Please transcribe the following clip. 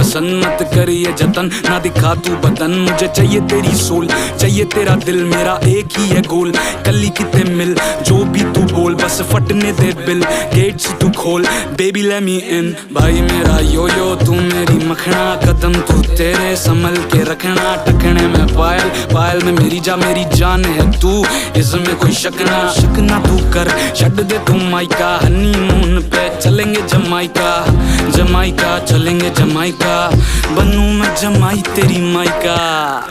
पसंद मत कर ये जतन, ना दिखा तू बदन। मुझे चाहिए तेरी सोल, चाहिए तेरा दिल, मेरा एक ही है गोल। कली किते मिल जो भी तू बोल, बस फटने दे बिल, गेट्स तू खोल, बेबी लेट मी इन। भाई मेरा यो यो तू मेरी मखना, कदम तू तेरे संभल के रखना। टखने में पायल, पायल में मेरी जान है तू, इसमें कोई शक ना तू कर। छड़ दे तू माइका, हनीमून पे चलेंगे जमाइका, जमाइका चलेंगे जमाइका। बनूं मैं जमाई तेरी माइका।